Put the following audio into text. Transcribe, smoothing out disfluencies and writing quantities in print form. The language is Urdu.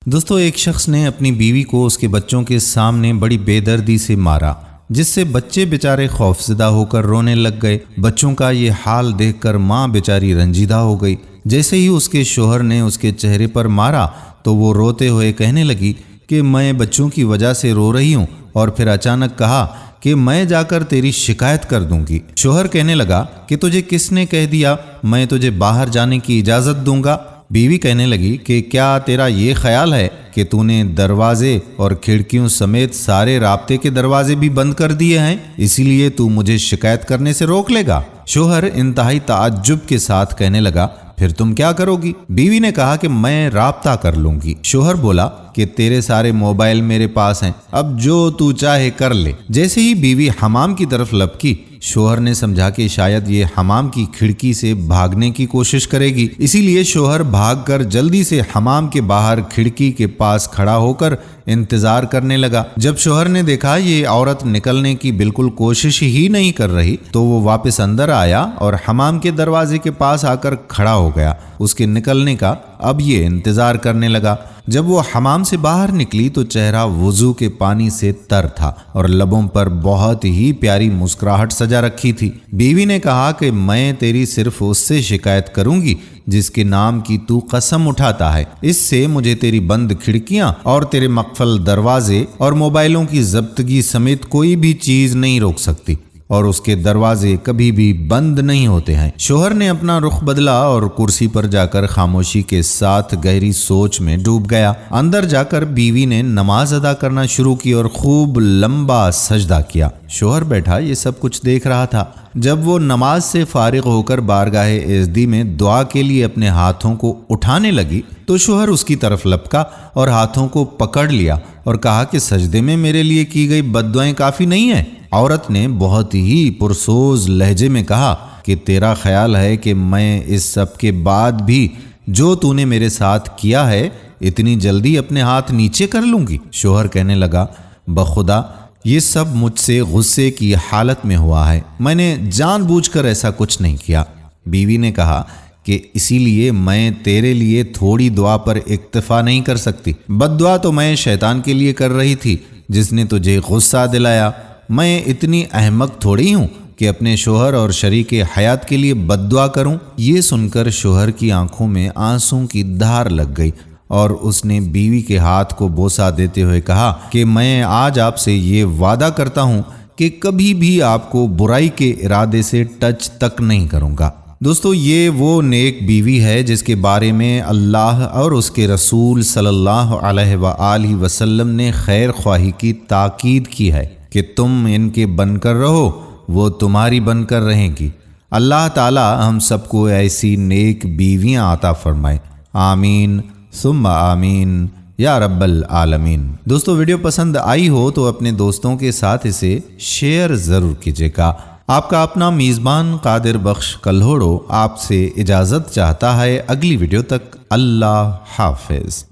دوستو، ایک شخص نے اپنی بیوی کو اس کے بچوں کے سامنے بڑی بے دردی سے مارا، جس سے بچے بیچارے خوفزدہ ہو کر رونے لگ گئے۔ بچوں کا یہ حال دیکھ کر ماں بیچاری رنجیدہ ہو گئی۔ جیسے ہی اس کے شوہر نے اس کے چہرے پر مارا تو وہ روتے ہوئے کہنے لگی کہ میں بچوں کی وجہ سے رو رہی ہوں، اور پھر اچانک کہا کہ میں جا کر تیری شکایت کر دوں گی۔ شوہر کہنے لگا کہ تجھے کس نے کہہ دیا میں تجھے باہر جانے کی اجازت دوں گا؟ بیوی کہنے لگی کہ کیا تیرا یہ خیال ہے کہ تو نے دروازے اور کھڑکیوں سمیت سارے رابطے کے دروازے بھی بند کر دیے ہیں، اسی لیے تو مجھے شکایت کرنے سے روک لے گا؟ شوہر انتہائی تعجب کے ساتھ کہنے لگا پھر تم کیا کرو گی؟ بیوی نے کہا کہ میں رابطہ کر لوں گی۔ شوہر بولا کہ تیرے سارے موبائل میرے پاس ہیں، اب جو تو چاہے کر لے۔ جیسے ہی بیوی حمام کی طرف لپکی، شوہر نے سمجھا کہ شاید یہ حمام کی کھڑکی سے بھاگنے کی کوشش کرے گی، اسی لیے شوہر بھاگ کر جلدی سے حمام کے باہر کھڑکی کے پاس کھڑا ہو کر انتظار کرنے لگا۔ جب شوہر نے دیکھا یہ عورت نکلنے کی بالکل کوشش ہی نہیں کر رہی تو وہ واپس اندر آیا اور حمام کے دروازے کے پاس آ کر کھڑا ہو گیا۔ اس کے نکلنے کا اب یہ انتظار کرنے لگا۔ جب وہ حمام سے باہر نکلی تو چہرہ وضو کے پانی سے تر تھا اور لبوں پر بہت ہی پیاری مسکراہٹ سجا رکھی تھی۔ بیوی نے کہا کہ میں تیری صرف اس سے شکایت کروں گی جس کے نام کی تو قسم اٹھاتا ہے، اس سے مجھے تیری بند کھڑکیاں اور تیرے مقفل دروازے اور موبائلوں کی ضبطگی سمیت کوئی بھی چیز نہیں روک سکتی، اور اس کے دروازے کبھی بھی بند نہیں ہوتے ہیں۔ شوہر نے اپنا رخ بدلا اور کرسی پر جا کر خاموشی کے ساتھ گہری سوچ میں ڈوب گیا۔ اندر جا کر بیوی نے نماز ادا کرنا شروع کی اور خوب لمبا سجدہ کیا۔ شوہر بیٹھا یہ سب کچھ دیکھ رہا تھا۔ جب وہ نماز سے فارغ ہو کر بارگاہ اعزدی میں دعا کے لیے اپنے ہاتھوں کو اٹھانے لگی تو شوہر اس کی طرف لپکا اور ہاتھوں کو پکڑ لیا اور کہا کہ سجدے میں میرے لیے کی گئی بد دعائیں کافی نہیں ہیں۔ عورت نے بہت ہی پرسوز لہجے میں کہا کہ تیرا خیال ہے کہ میں اس سب کے بعد بھی جو تو نے میرے ساتھ کیا ہے اتنی جلدی اپنے ہاتھ نیچے کر لوں گی؟ شوہر کہنے لگا بخدا یہ سب مجھ سے غصے کی حالت میں ہوا ہے، میں نے جان بوجھ کر ایسا کچھ نہیں کیا۔ بیوی نے کہا کہ اسی لیے میں تیرے لیے تھوڑی دعا پر اکتفا نہیں کر سکتی۔ بد دعا تو میں شیطان کے لیے کر رہی تھی جس نے تجھے غصہ دلایا۔ میں اتنی احمق تھوڑی ہوں کہ اپنے شوہر اور شریک حیات کے لیے بد دعا کروں؟ یہ سن کر شوہر کی آنکھوں میں آنسوں کی دھار لگ گئی اور اس نے بیوی کے ہاتھ کو بوسہ دیتے ہوئے کہا کہ میں آج آپ سے یہ وعدہ کرتا ہوں کہ کبھی بھی آپ کو برائی کے ارادے سے ٹچ تک نہیں کروں گا۔ دوستو، یہ وہ نیک بیوی ہے جس کے بارے میں اللہ اور اس کے رسول صلی اللہ علیہ وآلہ وسلم نے خیر خواہی کی تاکید کی ہے کہ تم ان کے بن کر رہو، وہ تمہاری بن کر رہیں گی۔ اللہ تعالی ہم سب کو ایسی نیک بیویاں عطا فرمائے، آمین ثم آمین یا رب العالمین۔ دوستو، ویڈیو پسند آئی ہو تو اپنے دوستوں کے ساتھ اسے شیئر ضرور کیجیے گا۔ آپ کا اپنا میزبان قادر بخش کلہوڑو آپ سے اجازت چاہتا ہے۔ اگلی ویڈیو تک اللہ حافظ۔